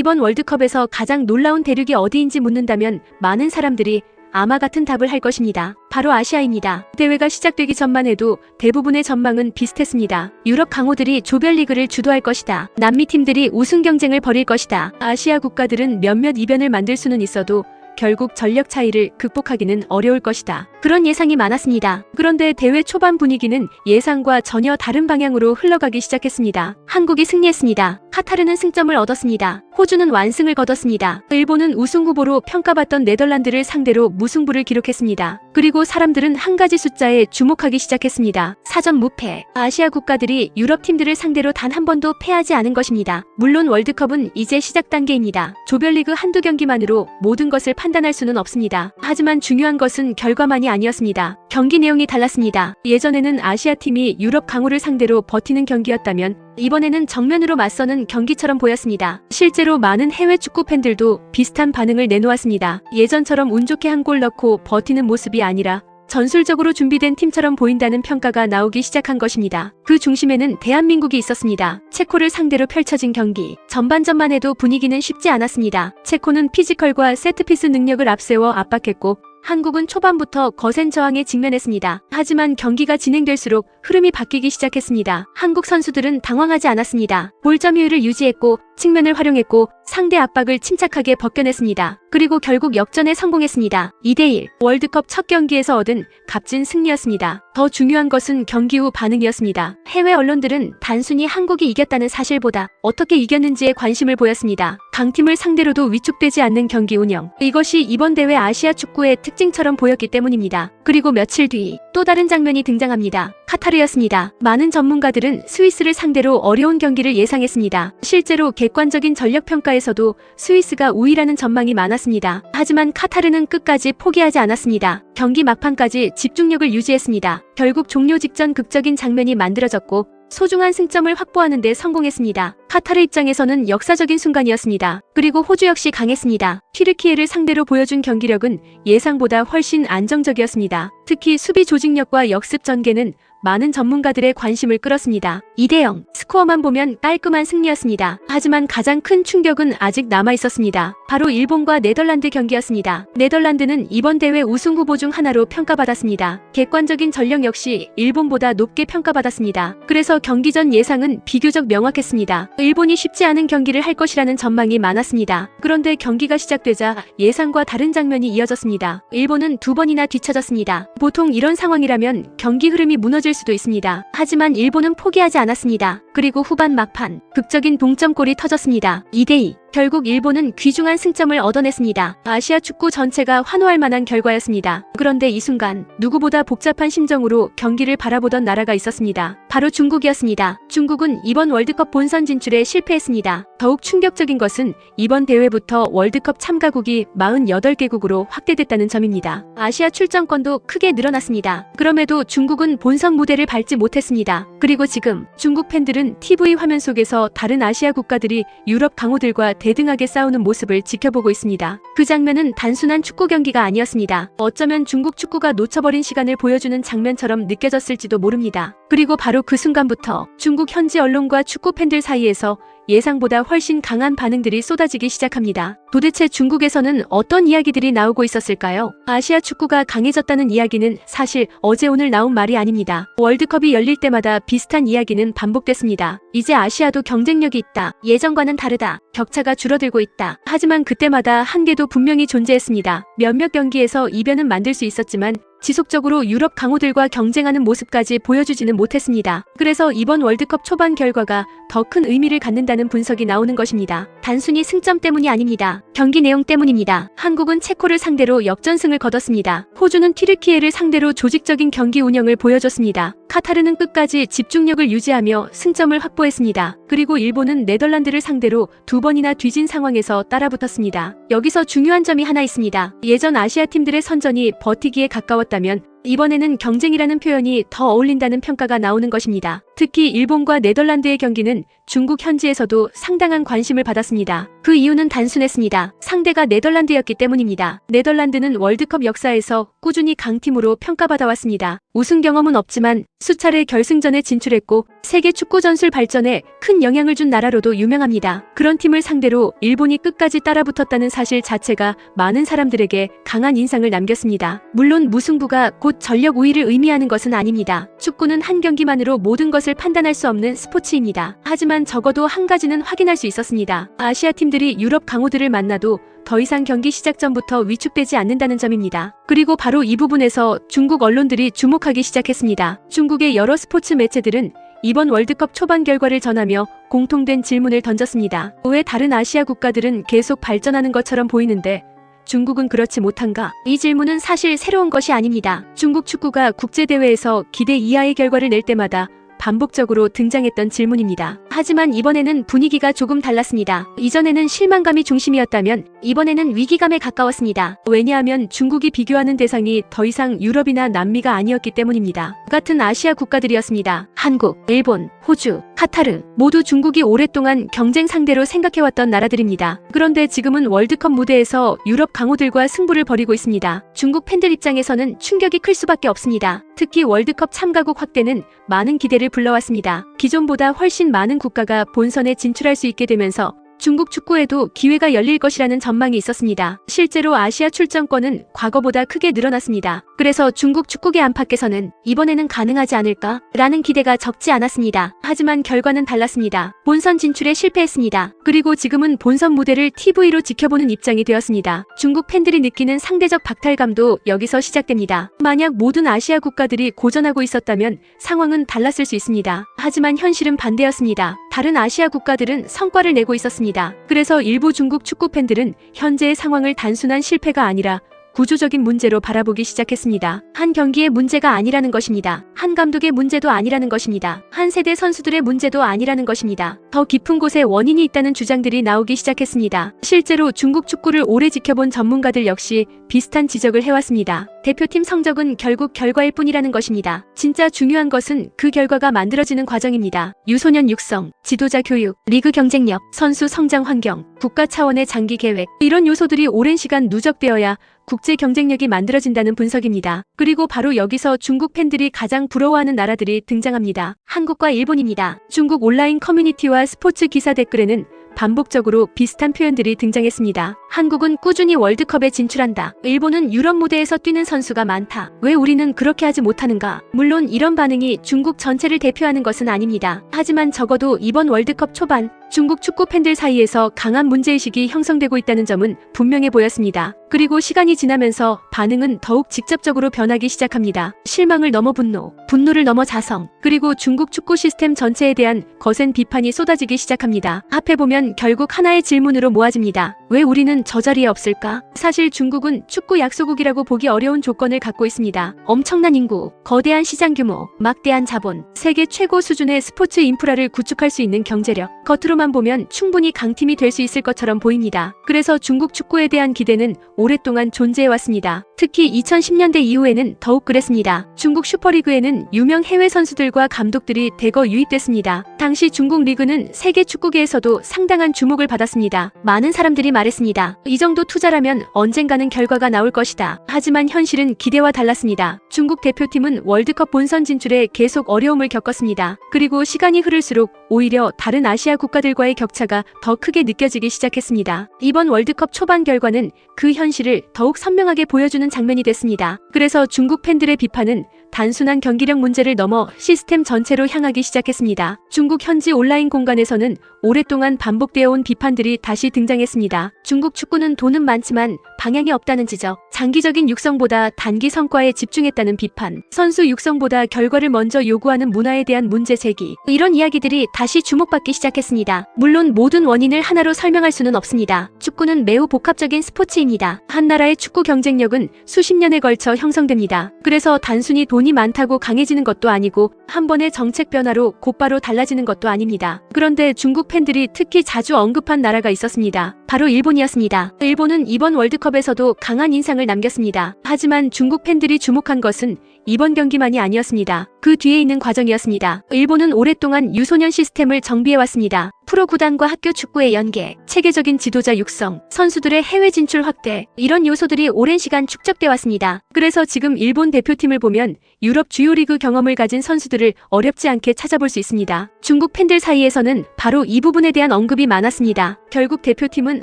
이번 월드컵에서 가장 놀라운 대륙이 어디인지 묻는다면 많은 사람들이 아마 같은 답을 할 것입니다. 바로 아시아입니다. 대회가 시작되기 전만 해도 대부분의 전망은 비슷했습니다. 유럽 강호들이 조별리그를 주도할 것이다. 남미 팀들이 우승 경쟁을 벌일 것이다. 아시아 국가들은 몇몇 이변을 만들 수는 있어도 결국 전력 차이를 극복하기는 어려울 것이다. 그런 예상이 많았습니다. 그런데 대회 초반 분위기는 예상과 전혀 다른 방향으로 흘러가기 시작했습니다. 한국이 승리했습니다. 카타르는 승점을 얻었습니다. 호주는 완승을 거뒀습니다. 일본은 우승 후보로 평가받던 네덜란드를 상대로 무승부를 기록했습니다. 그리고 사람들은 한 가지 숫자에 주목하기 시작했습니다. 4전 무패. 아시아 국가들이 유럽 팀들을 상대로 단 한 번도 패하지 않은 것입니다. 물론 월드컵은 이제 시작 단계입니다. 조별리그 한두 경기만으로 모든 것을 판단할 수는 없습니다. 하지만 중요한 것은 결과만이 아니었습니다. 경기 내용이 달랐습니다. 예전에는 아시아 팀이 유럽 강호를 상대로 버티는 경기였다면 이번에는 정면으로 맞서는 경기처럼 보였습니다. 실제로 많은 해외 축구 팬들도 비슷한 반응을 내놓았습니다. 예전처럼 운 좋게 한 골 넣고 버티는 모습이 아니라 전술적으로 준비된 팀처럼 보인다는 평가가 나오기 시작한 것입니다. 그 중심에는 대한민국이 있었습니다. 체코를 상대로 펼쳐진 경기. 전반전만 해도 분위기는 쉽지 않았습니다. 체코는 피지컬과 세트피스 능력을 앞세워 압박했고 한국은 초반부터 거센 저항에 직면했습니다. 하지만 경기가 진행될수록 흐름이 바뀌기 시작했습니다. 한국 선수들은 당황하지 않았습니다. 볼 점유율을 유지했고 측면을 활용했고 상대 압박을 침착하게 벗겨냈습니다. 그리고 결국 역전에 성공했습니다. 2대1. 월드컵 첫 경기에서 얻은 값진 승리였습니다. 더 중요한 것은 경기 후 반응이었습니다. 해외 언론들은 단순히 한국이 이겼다는 사실보다 어떻게 이겼는지에 관심을 보였습니다. 강팀을 상대로도 위축되지 않는 경기 운영. 이것이 이번 대회 아시아 축구의 특징처럼 보였기 때문입니다. 그리고 며칠 뒤 또 다른 장면이 등장합니다. 카타르였습니다. 많은 전문가들은 스위스를 상대로 어려운 경기를 예상했습니다. 실제로 객관적인 전력 평가에서도 스위스가 우위라는 전망이 많았습니다. 하지만 카타르는 끝까지 포기하지 않았습니다. 경기 막판까지 집중력을 유지했습니다. 결국 종료 직전 극적인 장면이 만들어졌고 소중한 승점을 확보하는 데 성공했습니다. 카타르 입장에서는 역사적인 순간이었습니다. 그리고 호주 역시 강했습니다. 튀르키예를 상대로 보여준 경기력은 예상보다 훨씬 안정적이었습니다. 특히 수비 조직력과 역습 전개는 많은 전문가들의 관심을 끌었습니다. 2대0. 스코어만 보면 깔끔한 승리였습니다. 하지만 가장 큰 충격은 아직 남아있었습니다. 바로 일본과 네덜란드 경기였습니다. 네덜란드는 이번 대회 우승 후보 중 하나로 평가받았습니다. 객관적인 전력 역시 일본보다 높게 평가받았습니다. 그래서 경기 전 예상은 비교적 명확했습니다. 일본이 쉽지 않은 경기를 할 것이라는 전망이 많았습니다. 그런데 경기가 시작되자 예상과 다른 장면이 이어졌습니다. 일본은 두 번이나 뒤처졌습니다. 보통 이런 상황이라면 경기 흐름이 무너질 수도 있습니다. 하지만 일본은 포기하지 않았습니다. 그리고 후반 막판 극적인 동점골이 터졌습니다. 2대2. 결국 일본은 귀중한 승점을 얻어냈습니다. 아시아 축구 전체가 환호할 만한 결과였습니다. 그런데 이 순간 누구보다 복잡한 심정으로 경기를 바라보던 나라가 있었습니다. 바로 중국이었습니다. 중국은 이번 월드컵 본선 진출에 실패했습니다. 더욱 충격적인 것은 이번 대회부터 월드컵 참가국이 48개국으로 확대됐다는 점입니다. 아시아 출전권도 크게 늘어났습니다. 그럼에도 중국은 본선 무대를 밟지 못했습니다. 그리고 지금 중국 팬들은 TV 화면 속에서 다른 아시아 국가들이 유럽 강호들과 대등하게 싸우는 모습을 지켜보고 있습니다. 그 장면은 단순한 축구 경기가 아니었습니다. 어쩌면 중국 축구가 놓쳐버린 시간을 보여주는 장면처럼 느껴졌을지도 모릅니다. 그리고 바로 그 순간부터 중국 현지 언론과 축구 팬들 사이에서 예상보다 훨씬 강한 반응들이 쏟아지기 시작합니다. 도대체 중국에서는 어떤 이야기들이 나오고 있었을까요? 아시아 축구가 강해졌다는 이야기는 사실 어제 오늘 나온 말이 아닙니다. 월드컵이 열릴 때마다 비슷한 이야기는 반복됐습니다. 이제 아시아도 경쟁력이 있다. 예전과는 다르다. 격차가 줄어들고 있다. 하지만 그때마다 한계도 분명히 존재했습니다. 몇몇 경기에서 이변은 만들 수 있었지만 지속적으로 유럽 강호들과 경쟁하는 모습까지 보여주지는 못했습니다. 그래서 이번 월드컵 초반 결과가 더 큰 의미를 갖는다는 분석이 나오는 것입니다. 단순히 승점 때문이 아닙니다. 경기 내용 때문입니다. 한국은 체코를 상대로 역전승을 거뒀습니다. 호주는 튀르키예를 상대로 조직적인 경기 운영을 보여줬습니다. 카타르는 끝까지 집중력을 유지하며 승점을 확보했습니다. 그리고 일본은 네덜란드를 상대로 두 번이나 뒤진 상황에서 따라붙었습니다. 여기서 중요한 점이 하나 있습니다. 예전 아시아 팀들의 선전이 버티기에 가까웠다면 이번에는 경쟁이라는 표현이 더 어울린다는 평가가 나오는 것입니다. 특히 일본과 네덜란드의 경기는 중국 현지에서도 상당한 관심을 받았습니다. 그 이유는 단순했습니다. 상대가 네덜란드였기 때문입니다. 네덜란드는 월드컵 역사에서 꾸준히 강팀으로 평가받아왔습니다. 우승 경험은 없지만 수차례 결승전에 진출했고 세계 축구 전술 발전에 큰 영향을 준 나라로도 유명합니다. 그런 팀을 상대로 일본이 끝까지 따라붙었다는 사실 자체가 많은 사람들에게 강한 인상을 남겼습니다. 물론 무승부가 곧 전력 우위를 의미하는 것은 아닙니다. 축구는 한 경기만으로 모든 것을 판단할 수 없는 스포츠입니다. 하지만 적어도 한 가지는 확인할 수 있었습니다. 아시아 팀들이 유럽 강호들을 만나도 더 이상 경기 시작 전부터 위축되지 않는다는 점입니다. 그리고 바로 이 부분에서 중국 언론들이 주목하기 시작했습니다. 중국의 여러 스포츠 매체들은 이번 월드컵 초반 결과를 전하며 공통된 질문을 던졌습니다. 왜 다른 아시아 국가들은 계속 발전하는 것처럼 보이는데 중국은 그렇지 못한가? 이 질문은 사실 새로운 것이 아닙니다. 중국 축구가 국제대회에서 기대 이하의 결과를 낼 때마다 반복적으로 등장했던 질문입니다. 하지만 이번에는 분위기가 조금 달랐습니다. 이전에는 실망감이 중심이었다면 이번에는 위기감에 가까웠습니다. 왜냐하면 중국이 비교하는 대상이 더 이상 유럽이나 남미가 아니었기 때문입니다. 같은 아시아 국가들이었습니다. 한국, 일본, 호주, 카타르 모두 중국이 오랫동안 경쟁 상대로 생각해왔던 나라들입니다. 그런데 지금은 월드컵 무대에서 유럽 강호들과 승부를 벌이고 있습니다. 중국 팬들 입장에서는 충격이 클 수밖에 없습니다. 특히 월드컵 참가국 확대는 많은 기대를 불러왔습니다. 기존보다 훨씬 많은 국가가 본선에 진출할 수 있게 되면서 중국 축구에도 기회가 열릴 것이라는 전망이 있었습니다. 실제로 아시아 출전권은 과거보다 크게 늘어났습니다. 그래서 중국 축구계 안팎에서는 이번에는 가능하지 않을까? 라는 기대가 적지 않았습니다. 하지만 결과는 달랐습니다. 본선 진출에 실패했습니다. 그리고 지금은 본선 무대를 TV로 지켜보는 입장이 되었습니다. 중국 팬들이 느끼는 상대적 박탈감도 여기서 시작됩니다. 만약 모든 아시아 국가들이 고전하고 있었다면 상황은 달랐을 수 있습니다. 하지만 현실은 반대였습니다. 다른 아시아 국가들은 성과를 내고 있었습니다. 그래서 일부 중국 축구 팬들은 현재의 상황을 단순한 실패가 아니라 구조적인 문제로 바라보기 시작했습니다. 한 경기의 문제가 아니라는 것입니다. 한 감독의 문제도 아니라는 것입니다. 한 세대 선수들의 문제도 아니라는 것입니다. 더 깊은 곳에 원인이 있다는 주장들이 나오기 시작했습니다. 실제로 중국 축구를 오래 지켜본 전문가들 역시 비슷한 지적을 해왔습니다. 대표팀 성적은 결국 결과일 뿐이라는 것입니다. 진짜 중요한 것은 그 결과가 만들어지는 과정입니다. 유소년 육성, 지도자 교육, 리그 경쟁력, 선수 성장 환경, 국가 차원의 장기 계획 이런 요소들이 오랜 시간 누적되어야 국제 경쟁력이 만들어진다는 분석입니다. 그리고 바로 여기서 중국 팬들이 가장 부러워하는 나라들이 등장합니다. 한국과 일본입니다. 중국 온라인 커뮤니티와 스포츠 기사 댓글에는 반복적으로 비슷한 표현들이 등장했습니다. 한국은 꾸준히 월드컵에 진출한다. 일본은 유럽 무대에서 뛰는 선수가 많다. 왜 우리는 그렇게 하지 못하는가? 물론 이런 반응이 중국 전체를 대표하는 것은 아닙니다. 하지만 적어도 이번 월드컵 초반 중국 축구 팬들 사이에서 강한 문제의식이 형성되고 있다는 점은 분명해 보였습니다. 그리고 시간이 지나면서 반응은 더욱 직접적으로 변하기 시작합니다. 실망을 넘어 분노, 분노를 넘어 자성, 그리고 중국 축구 시스템 전체에 대한 거센 비판이 쏟아지기 시작합니다. 합해보면 결국 하나의 질문으로 모아집니다. 왜 우리는 저 자리에 없을까? 사실 중국은 축구 약소국이라고 보기 어려운 조건을 갖고 있습니다. 엄청난 인구, 거대한 시장 규모, 막대한 자본, 세계 최고 수준의 스포츠 인프라를 구축할 수 있는 경제력, 겉으로만 보면 충분히 강팀이 될 수 있을 것처럼 보입니다. 그래서 중국 축구에 대한 기대는 오랫동안 존재해왔습니다. 특히 2010년대 이후에는 더욱 그랬습니다. 중국 슈퍼리그에는 유명 해외 선수들과 감독들이 대거 유입됐습니다. 당시 중국 리그는 세계 축구계에서도 상당한 주목을 받았습니다. 많은 사람들이 말했습니다. 이 정도 투자라면 언젠가는 결과가 나올 것이다. 하지만 현실은 기대와 달랐습니다. 중국 대표팀은 월드컵 본선 진출에 계속 어려움을 겪었습니다. 그리고 시간이 흐를수록 오히려 다른 아시아 국가들과의 격차가 더 크게 느껴지기 시작했습니다. 이번 월드컵 초반 결과는 그 현실을 더욱 선명하게 보여주는 장면이 됐습니다. 그래서 중국 팬들의 비판은 단순한 경기력 문제를 넘어 시스템 전체로 향하기 시작했습니다. 중국 현지 온라인 공간에서는 오랫동안 반복되어 온 비판들이 다시 등장했습니다. 중국 축구는 돈은 많지만 방향이 없다는 지적, 장기적인 육성보다 단기 성과에 집중했다는 비판, 선수 육성보다 결과를 먼저 요구하는 문화에 대한 문제 제기, 이런 이야기들이 다시 주목받기 시작했습니다. 물론 모든 원인을 하나로 설명할 수는 없습니다. 축구는 매우 복합적인 스포츠입니다. 한 나라의 축구 경쟁력은 수십 년에 걸쳐 형성됩니다. 그래서 단순히 돈이 많다고 강해지는 것도 아니고 한 번의 정책 변화로 곧바로 달라지는 것도 아닙니다. 그런데 중국 팬들이 특히 자주 언급한 나라가 있었습니다. 바로 일본이었습니다. 일본은 이번 월드컵에서도 강한 인상을 남겼습니다. 하지만 중국 팬들이 주목한 것은 이번 경기만이 아니었습니다. 그 뒤에 있는 과정이었습니다. 일본은 오랫동안 유소년 시스템을 정비해왔습니다. 프로 구단과 학교 축구의 연계, 체계적인 지도자 육성, 선수들의 해외 진출 확대, 이런 요소들이 오랜 시간 축적돼 왔습니다. 그래서 지금 일본 대표팀을 보면 유럽 주요 리그 경험을 가진 선수들을 어렵지 않게 찾아볼 수 있습니다. 중국 팬들 사이에서는 바로 이 부분에 대한 언급이 많았습니다. 결국 대표팀은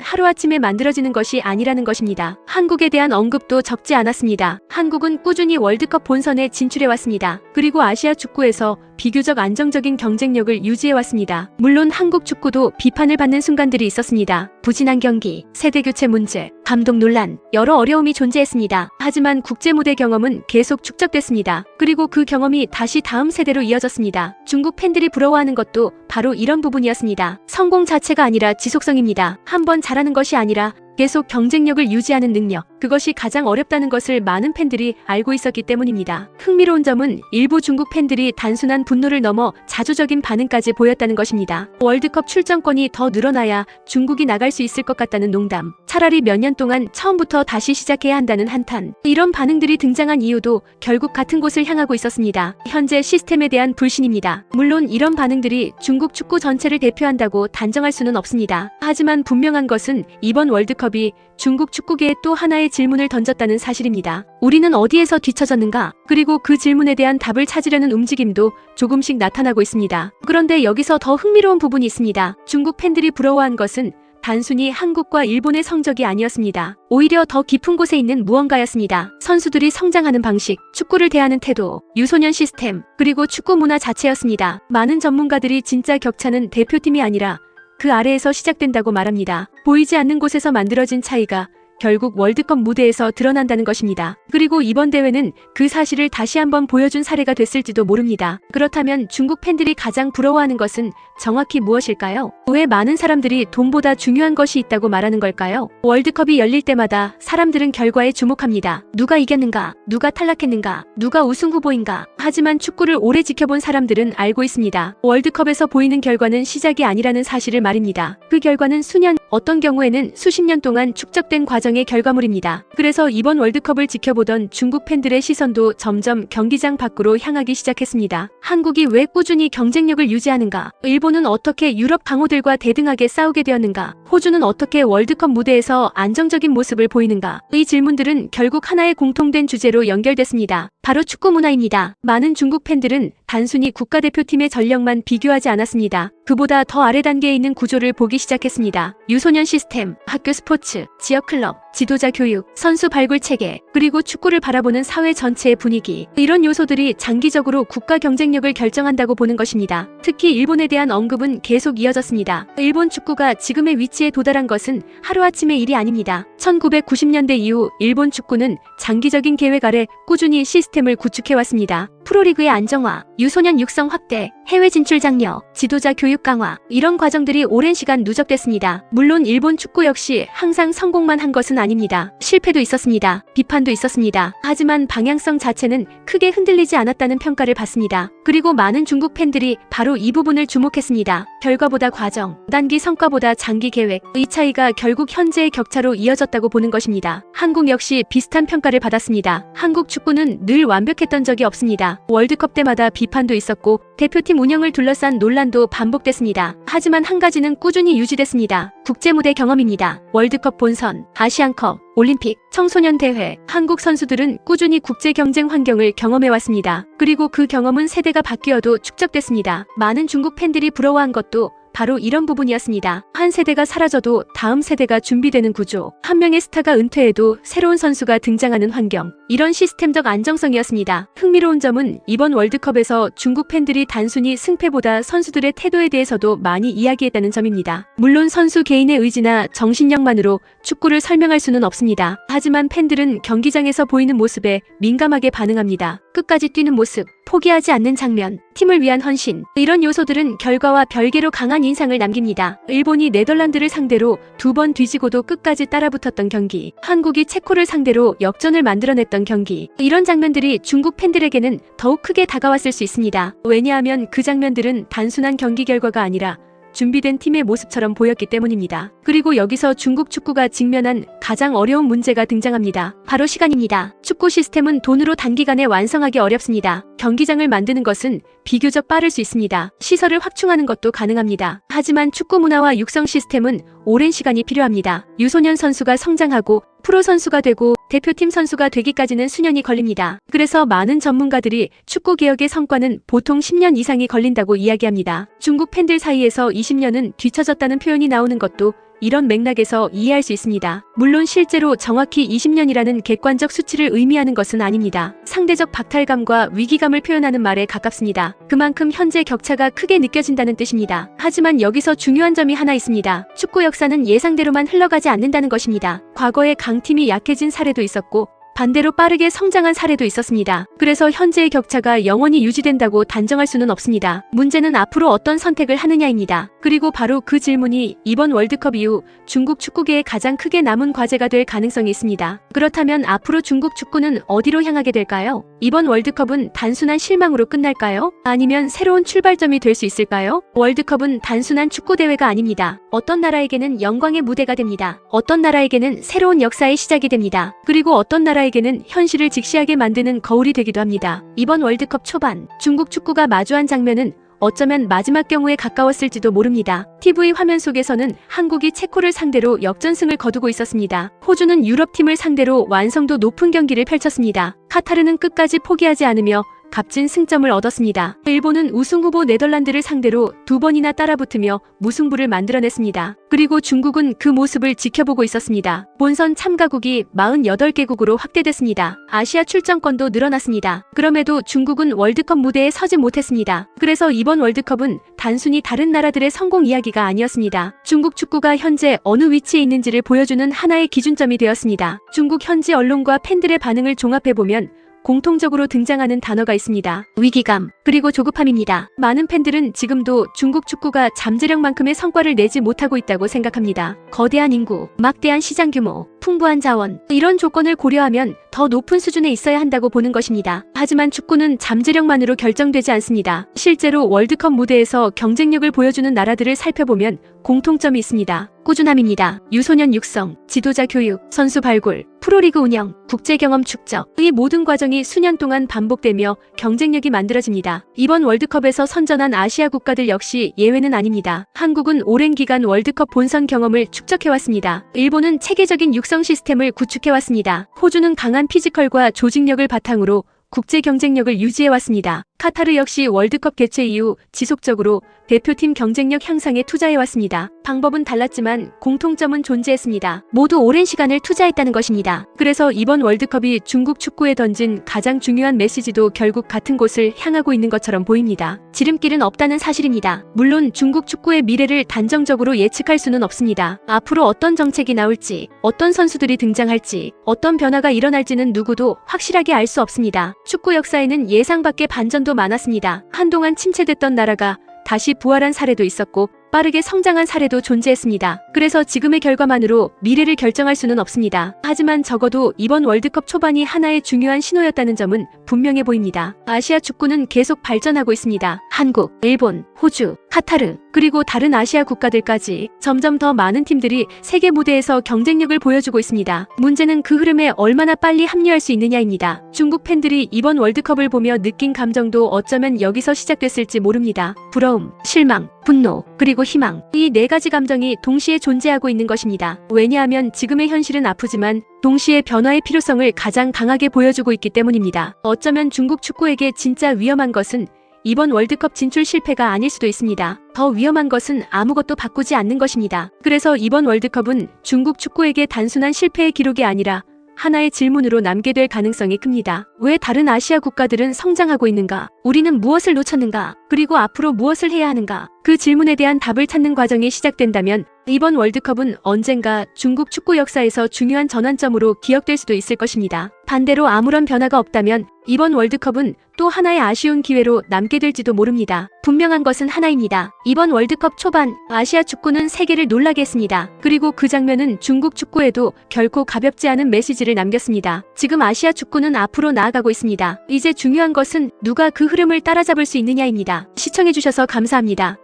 하루아침에 만들어지는 것이 아니라는 것입니다. 한국에 대한 언급도 적지 않았습니다. 한국은 꾸준히 월드컵 본선에 진출해왔습니다. 그리고 아시아 축구에서 비교적 안정적인 경쟁력을 유지해왔습니다. 물론 한국 축구도 비판을 받는 순간들이 있었습니다. 부진한 경기, 세대교체 문제, 감독 논란, 여러 어려움이 존재했습니다. 하지만 국제무대 경험은 계속 축적됐습니다. 그리고 그 경험이 다시 다음 세대로 이어졌습니다. 중국 팬들이 부러워하는 것도 바로 이런 부분이었습니다. 성공 자체가 아니라 지속성입니다. 한번 잘하는 것이 아니라 계속 경쟁력을 유지하는 능력, 그것이 가장 어렵다는 것을 많은 팬들이 알고 있었기 때문입니다. 흥미로운 점은 일부 중국 팬들이 단순한 분노를 넘어 자조적인 반응까지 보였다는 것입니다. 월드컵 출전권이 더 늘어나야 중국이 나갈 수 있을 것 같다는 농담, 차라리 몇 년 동안 처음부터 다시 시작해야 한다는 한탄, 이런 반응들이 등장한 이유도 결국 같은 곳을 향하고 있었습니다. 현재 시스템에 대한 불신입니다. 물론 이런 반응들이 중국 축구 전체를 대표한다고 단정할 수는 없습니다. 하지만 분명한 것은 이번 월드컵이 중국 축구계에 또 하나의 질문을 던졌다는 사실입니다. 우리는 어디에서 뒤처졌는가? 그리고 그 질문에 대한 답을 찾으려는 움직임도 조금씩 나타나고 있습니다. 그런데 여기서 더 흥미로운 부분이 있습니다. 중국 팬들이 부러워한 것은 단순히 한국과 일본의 성적이 아니었습니다. 오히려 더 깊은 곳에 있는 무언가였습니다. 선수들이 성장하는 방식, 축구를 대하는 태도, 유소년 시스템, 그리고 축구 문화 자체였습니다. 많은 전문가들이 진짜 격차는 대표팀이 아니라 그 아래에서 시작된다고 말합니다. 보이지 않는 곳에서 만들어진 차이가 결국 월드컵 무대에서 드러난다는 것입니다. 그리고 이번 대회는 그 사실을 다시 한번 보여준 사례가 됐을지도 모릅니다. 그렇다면 중국 팬들이 가장 부러워하는 것은 정확히 무엇일까요? 왜 많은 사람들이 돈보다 중요한 것이 있다고 말하는 걸까요? 월드컵이 열릴 때마다 사람들은 결과에 주목합니다. 누가 이겼는가? 누가 탈락했는가? 누가 우승 후보인가? 하지만 축구를 오래 지켜본 사람들은 알고 있습니다. 월드컵에서 보이는 결과는 시작이 아니라는 사실을 말입니다. 그 결과는 수년, 어떤 경우에는 수십 년 동안 축적된 과정의 결과물입니다. 그래서 이번 월드컵을 지켜보던 중국 팬들의 시선도 점점 경기장 밖으로 향하기 시작했습니다. 한국이 왜 꾸준히 경쟁력을 유지하는가? 일본은 어떻게 유럽 강호들과 대등하게 싸우게 되었는가? 호주는 어떻게 월드컵 무대에서 안정적인 모습을 보이는가? 이 질문들은 결국 하나의 공통된 주제로 연결됐습니다. 바로 축구 문화입니다. 많은 중국 팬들은 단순히 국가대표팀의 전력만 비교하지 않았습니다. 그보다 더 아래 단계에 있는 구조를 보기 시작했습니다. 유소년 시스템, 학교 스포츠, 지역 클럽, 지도자 교육, 선수 발굴 체계, 그리고 축구를 바라보는 사회 전체의 분위기, 이런 요소들이 장기적으로 국가 경쟁력을 결정한다고 보는 것입니다. 특히 일본에 대한 언급은 계속 이어졌습니다. 일본 축구가 지금의 위치에 도달한 것은 하루아침의 일이 아닙니다. 1990년대 이후 일본 축구는 장기적인 계획 아래 꾸준히 시스템을 구축해왔습니다. 프로리그의 안정화, 유소년 육성 확대, 해외 진출 장려, 지도자 교육 강화, 이런 과정들이 오랜 시간 누적됐습니다. 물론 일본 축구 역시 항상 성공만 한 것은 아닙니다. 실패도 있었습니다. 비판도 있었습니다. 하지만 방향성 자체는 크게 흔들리지 않았다는 평가를 받습니다. 그리고 많은 중국 팬들이 바로 이 부분을 주목했습니다. 결과보다 과정, 단기 성과보다 장기 계획, 이 차이가 결국 현재의 격차로 이어졌다고 보는 것입니다. 한국 역시 비슷한 평가를 받았습니다. 한국 축구는 늘 완벽했던 적이 없습니다. 월드컵 때마다 비판도 있었고 대표팀 운영을 둘러싼 논란도 반복됐습니다. 하지만 한 가지는 꾸준히 유지됐습니다. 국제무대 경험입니다. 월드컵 본선, 아시안컵, 올림픽, 청소년 대회, 한국 선수들은 꾸준히 국제 경쟁 환경을 경험해왔습니다. 그리고 그 경험은 세대가 바뀌어도 축적됐습니다. 많은 중국 팬들이 부러워한 것도 바로 이런 부분이었습니다. 한 세대가 사라져도 다음 세대가 준비되는 구조, 한 명의 스타가 은퇴해도 새로운 선수가 등장하는 환경, 이런 시스템적 안정성이었습니다. 흥미로운 점은 이번 월드컵에서 중국 팬들이 단순히 승패보다 선수들의 태도에 대해서도 많이 이야기했다는 점입니다. 물론 선수 개인의 의지나 정신력만으로 축구를 설명할 수는 없습니다. 하지만 팬들은 경기장에서 보이는 모습에 민감하게 반응합니다. 끝까지 뛰는 모습, 포기하지 않는 장면, 팀을 위한 헌신, 이런 요소들은 결과와 별개로 강한 인상을 남깁니다. 일본이 네덜란드를 상대로 2번 뒤지고도 끝까지 따라붙었던 경기, 한국이 체코를 상대로 역전을 만들어냈던 경기, 이런 장면들이 중국 팬들에게는 더욱 크게 다가왔을 수 있습니다. 왜냐하면 그 장면들은 단순한 경기 결과가 아니라 준비된 팀의 모습처럼 보였기 때문입니다. 그리고 여기서 중국 축구가 직면한 가장 어려운 문제가 등장합니다. 바로 시간입니다. 축구 시스템은 돈으로 단기간에 완성하기 어렵습니다. 경기장을 만드는 것은 비교적 빠를 수 있습니다. 시설을 확충하는 것도 가능합니다. 하지만 축구 문화와 육성 시스템은 오랜 시간이 필요합니다. 유소년 선수가 성장하고 프로 선수가 되고 대표팀 선수가 되기까지는 수년이 걸립니다. 그래서 많은 전문가들이 축구 개혁의 성과는 보통 10년 이상이 걸린다고 이야기합니다. 중국 팬들 사이에서 20년은 뒤처졌다는 표현이 나오는 것도 이런 맥락에서 이해할 수 있습니다. 물론 실제로 정확히 20년이라는 객관적 수치를 의미하는 것은 아닙니다. 상대적 박탈감과 위기감을 표현하는 말에 가깝습니다. 그만큼 현재 격차가 크게 느껴진다는 뜻입니다. 하지만 여기서 중요한 점이 하나 있습니다. 축구 역사는 예상대로만 흘러가지 않는다는 것입니다. 과거에 강팀이 약해진 사례도 있었고 반대로 빠르게 성장한 사례도 있었습니다. 그래서 현재의 격차가 영원히 유지된다고 단정할 수는 없습니다. 문제는 앞으로 어떤 선택을 하느냐입니다. 그리고 바로 그 질문이 이번 월드컵 이후 중국 축구계에 가장 크게 남은 과제가 될 가능성이 있습니다. 그렇다면 앞으로 중국 축구는 어디로 향하게 될까요? 이번 월드컵은 단순한 실망으로 끝날까요? 아니면 새로운 출발점이 될 수 있을까요? 월드컵은 단순한 축구 대회가 아닙니다. 어떤 나라에게는 영광의 무대가 됩니다. 어떤 나라에게는 새로운 역사의 시작이 됩니다. 그리고 어떤 나라에게는 현실을 직시하게 만드는 거울이 되기도 합니다. 이번 월드컵 초반 중국 축구가 마주한 장면은 어쩌면 마지막 경우에 가까웠을지도 모릅니다. TV 화면 속에서는 한국이 체코를 상대로 역전승을 거두고 있었습니다. 호주는 유럽팀을 상대로 완성도 높은 경기를 펼쳤습니다. 카타르는 끝까지 포기하지 않으며 값진 승점을 얻었습니다. 일본은 우승 후보 네덜란드를 상대로 2번이나 따라붙으며 무승부를 만들어냈습니다. 그리고 중국은 그 모습을 지켜보고 있었습니다. 본선 참가국이 48개국으로 확대됐습니다. 아시아 출전권도 늘어났습니다. 그럼에도 중국은 월드컵 무대에 서지 못했습니다. 그래서 이번 월드컵은 단순히 다른 나라들의 성공 이야기가 아니었습니다. 중국 축구가 현재 어느 위치에 있는지를 보여주는 하나의 기준점이 되었습니다. 중국 현지 언론과 팬들의 반응을 종합해보면 공통적으로 등장하는 단어가 있습니다. 위기감, 그리고 조급함입니다. 많은 팬들은 지금도 중국 축구가 잠재력만큼의 성과를 내지 못하고 있다고 생각합니다. 거대한 인구, 막대한 시장 규모, 풍부한 자원, 이런 조건을 고려하면 더 높은 수준에 있어야 한다고 보는 것입니다. 하지만 축구는 잠재력만으로 결정되지 않습니다. 실제로 월드컵 무대에서 경쟁력을 보여주는 나라들을 살펴보면 공통점이 있습니다. 꾸준함입니다. 유소년 육성, 지도자 교육, 선수 발굴, 프로리그 운영, 국제 경험 축적, 이 모든 과정이 수년 동안 반복되며 경쟁력이 만들어집니다. 이번 월드컵에서 선전한 아시아 국가들 역시 예외는 아닙니다. 한국은 오랜 기간 월드컵 본선 경험을 축적해왔습니다. 일본은 체계적인 육성 시스템을 구축해왔습니다. 호주는 강한 피지컬과 조직력을 바탕으로 국제 경쟁력을 유지해왔습니다. 카타르 역시 월드컵 개최 이후 지속적으로 대표팀 경쟁력 향상에 투자해왔습니다. 방법은 달랐지만 공통점은 존재했습니다. 모두 오랜 시간을 투자했다는 것입니다. 그래서 이번 월드컵이 중국 축구에 던진 가장 중요한 메시지도 결국 같은 곳을 향하고 있는 것처럼 보입니다. 지름길은 없다는 사실입니다. 물론 중국 축구의 미래를 단정적으로 예측할 수는 없습니다. 앞으로 어떤 정책이 나올지, 어떤 선수들이 등장할지, 어떤 변화가 일어날지는 누구도 확실하게 알 수 없습니다. 축구 역사에는 예상 밖의 반전도 많았습니다. 한동안 침체됐던 나라가 다시 부활한 사례도 있었고 빠르게 성장한 사례도 존재했습니다. 그래서 지금의 결과만으로 미래를 결정할 수는 없습니다. 하지만 적어도 이번 월드컵 초반이 하나의 중요한 신호였다는 점은 분명해 보입니다. 아시아 축구는 계속 발전하고 있습니다. 한국, 일본, 호주, 카타르, 그리고 다른 아시아 국가들까지 점점 더 많은 팀들이 세계 무대에서 경쟁력을 보여주고 있습니다. 문제는 그 흐름에 얼마나 빨리 합류할 수 있느냐입니다. 중국 팬들이 이번 월드컵을 보며 느낀 감정도 어쩌면 여기서 시작됐을지 모릅니다. 부러움, 실망, 분노, 그리고 희망. 이 네 가지 감정이 동시에 존재하고 있는 것입니다. 왜냐하면 지금의 현실은 아프지만 동시에 변화의 필요성을 가장 강하게 보여주고 있기 때문입니다. 어쩌면 중국 축구에게 진짜 위험한 것은 이번 월드컵 진출 실패가 아닐 수도 있습니다. 더 위험한 것은 아무것도 바꾸지 않는 것입니다. 그래서 이번 월드컵은 중국 축구에게 단순한 실패의 기록이 아니라 하나의 질문으로 남게 될 가능성이 큽니다. 왜 다른 아시아 국가들은 성장하고 있는가? 우리는 무엇을 놓쳤는가? 그리고 앞으로 무엇을 해야 하는가? 그 질문에 대한 답을 찾는 과정이 시작된다면 이번 월드컵은 언젠가 중국 축구 역사에서 중요한 전환점으로 기억될 수도 있을 것입니다. 반대로 아무런 변화가 없다면 이번 월드컵은 또 하나의 아쉬운 기회로 남게 될지도 모릅니다. 분명한 것은 하나입니다. 이번 월드컵 초반 아시아 축구는 세계를 놀라게 했습니다. 그리고 그 장면은 중국 축구에도 결코 가볍지 않은 메시지를 남겼습니다. 지금 아시아 축구는 앞으로 나아가고 있습니다. 이제 중요한 것은 누가 그 흐름을 따라잡을 수 있느냐입니다. 시청해주셔서 감사합니다.